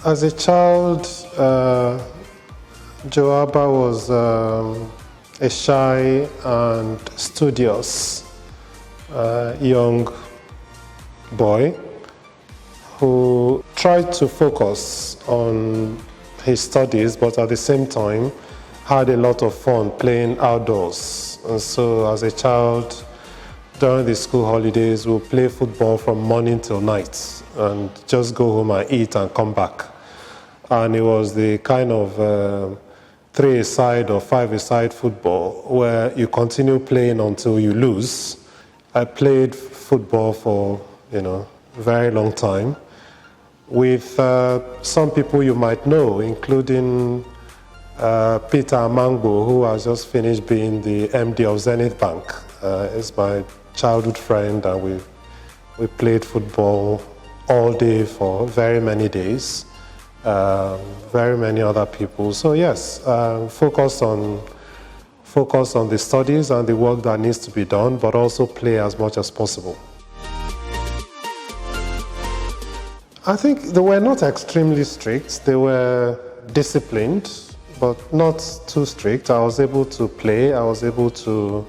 As a child, Abah was a shy and studious young boy who tried to focus on his studies, but at the same time had a lot of fun playing outdoors. And so as a child, during the school holidays, we'll play football from morning till night and just go home and eat and come back. And it was the kind of 3-a-side or 5-a-side football where you continue playing until you lose. I played football for, a very long time with some people you might know, including Peter Amangbo, who has just finished being the MD of Zenith Bank. He's my childhood friend, and we played football all day for very many days. Very many other people. So yes, focus on the studies and the work that needs to be done, but also play as much as possible. I think they were not extremely strict. They were disciplined, but not too strict. I was able to play. I was able to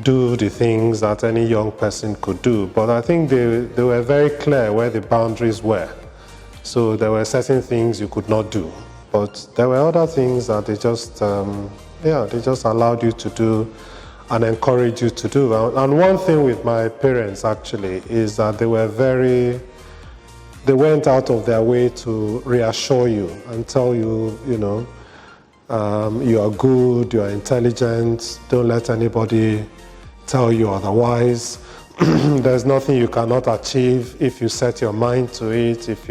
do the things that any young person could do. But I think they were very clear where the boundaries were. So there were certain things you could not do. But there were other things that they just allowed you to do and encouraged you to do. And one thing with my parents actually is that they went out of their way to reassure you and tell you, you are good, you are intelligent, don't let anybody tell you otherwise. There's nothing you cannot achieve if you set your mind to it. If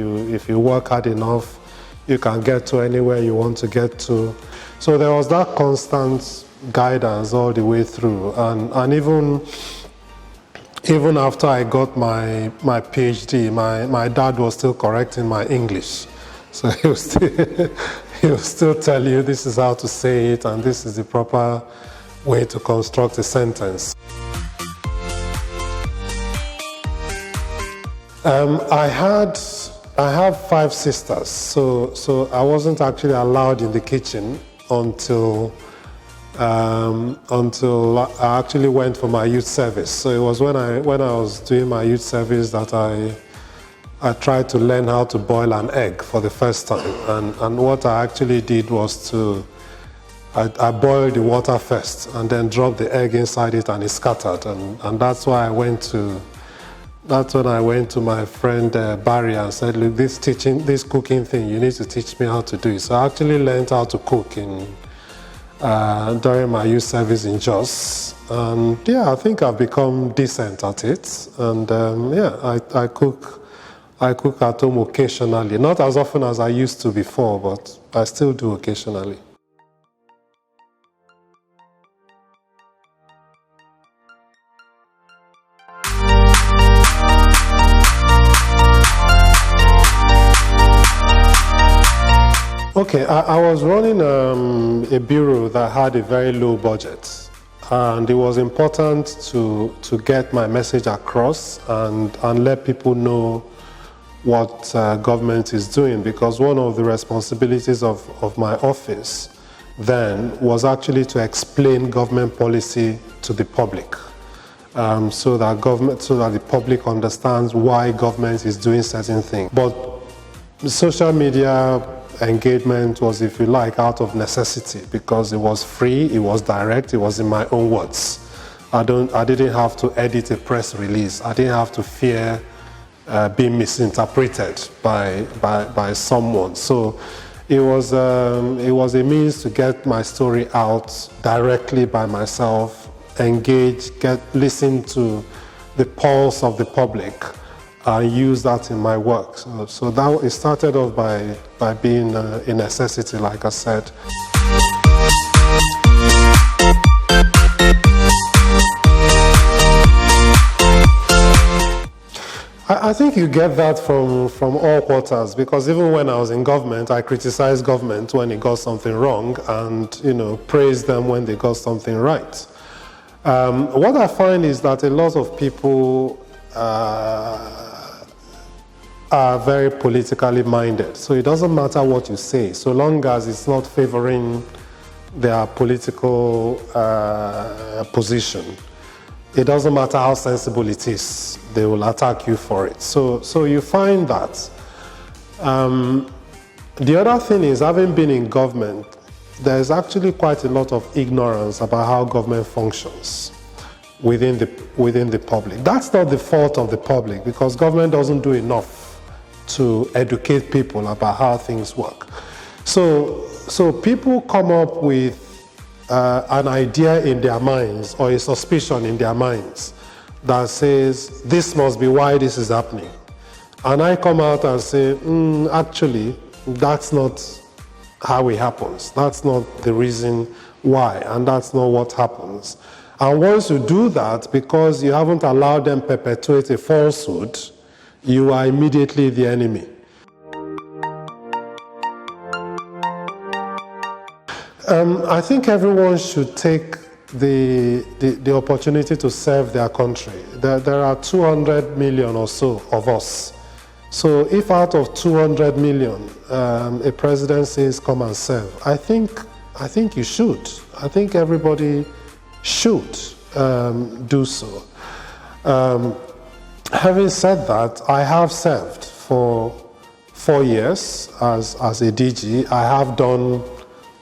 you work hard enough, you can get to anywhere you want to get to. So there was that constant guidance all the way through. And even after I got my PhD, my dad was still correcting my English. So he will still tell you this is how to say it and this is the proper way to construct a sentence. I have 5 sisters, so I wasn't actually allowed in the kitchen until I actually went for my youth service. So it was when I was doing my youth service that I tried to learn how to boil an egg for the first time. And what I actually did was I boiled the water first and then dropped the egg inside it and it scattered. And that's when I went to my friend Barry and said, look, this cooking thing, you need to teach me how to do it. So I actually learned how to cook during my youth service in Jos. And yeah, I think I've become decent at it. And I cook at home occasionally. Not as often as I used to before, but I still do occasionally. Okay, I was running a bureau that had a very low budget, and it was important to get my message across and let people know what government is doing, because one of the responsibilities of my office then was actually to explain government policy to the public, so that the public understands why government is doing certain things. But social media engagement was, if you like, out of necessity, because it was free, it was direct, it was in my own words. I didn't have to edit a press release. I didn't have to fear being misinterpreted by someone. So it was a means to get my story out directly by myself, engage, listen to the pulse of the public, and use that in my work. So that it started off by being a necessity, like I said. I think you get that from all quarters, because even when I was in government, I criticized government when it got something wrong and praised them when they got something right. What I find is that a lot of people are very politically minded. So it doesn't matter what you say, so long as it's not favoring their political position. It doesn't matter how sensible it is, they will attack you for it. So you find that. The other thing is, having been in government, there's actually quite a lot of ignorance about how government functions within the public. That's not the fault of the public, because government doesn't do enough to educate people about how things work. So people come up with an idea in their minds, or a suspicion in their minds, that says this must be why this is happening. And I come out and say, actually, that's not how it happens. That's not the reason why, and that's not what happens. And once you do that, because you haven't allowed them perpetuate a falsehood, you are immediately the enemy. I think everyone should take the opportunity to serve their country. There are 200 million or so of us. So if out of 200 million, a president says come and serve, I think you should. I think everybody should do so. Having said that, I have served for 4 years as a DG. I have done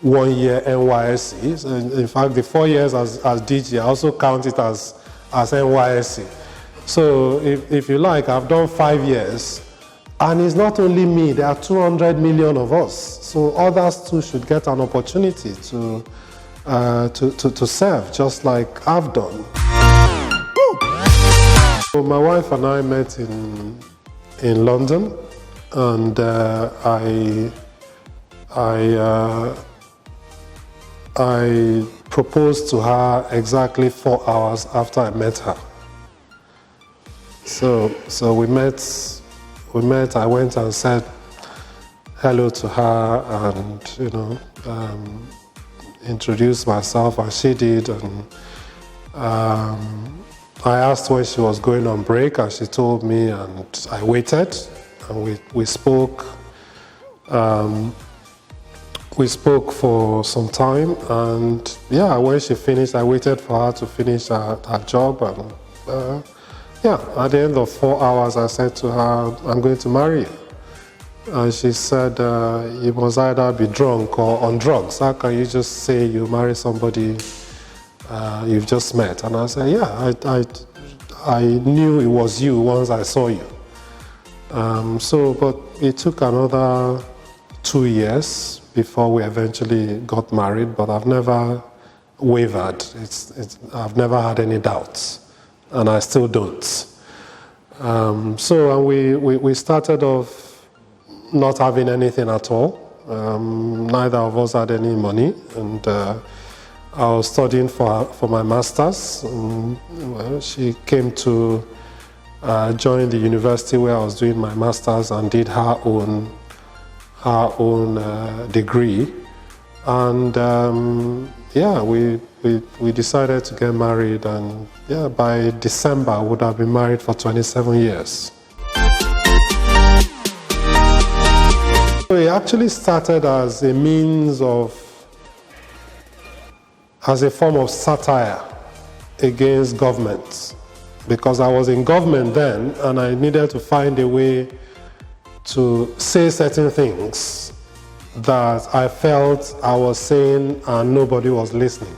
1 year NYSC. In fact, the 4 years as DG, I also count it as NYSC. So if you like, I've done 5 years. And it's not only me, there are 200 million of us. So others too should get an opportunity to serve, just like I've done. So my wife and I met in London, and I proposed to her exactly 4 hours after I met her. So we met, I went and said hello to her, and introduced myself, and she did, and I asked when she was going on break, and she told me, and I waited, and we spoke. We spoke for some time, and yeah, when she finished, I waited for her to finish her job, and yeah, at the end of 4 hours, I said to her, I'm going to marry you. And she said, you must either be drunk or on drugs. How can you just say you marry somebody you've just met? And I said, yeah, I knew it was you once I saw you. But it took another 2 years before we eventually got married, but I've never wavered. I've never had any doubts. And I still don't. We started off not having anything at all. Neither of us had any money, and I was studying for my master's. She came to join the university where I was doing my master's, and did her own degree. And yeah, we decided to get married, and yeah, by December I would have been married for 27 years. It actually started as a means of, as a form of satire against government, because I was in government then, and I needed to find a way to say certain things that I felt I was saying and nobody was listening.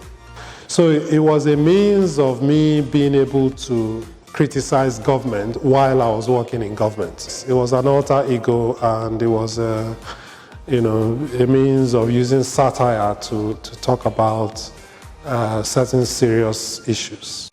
So it was a means of me being able to criticize government while I was working in government. It was an alter ego, and it was a means of using satire to talk about certain serious issues.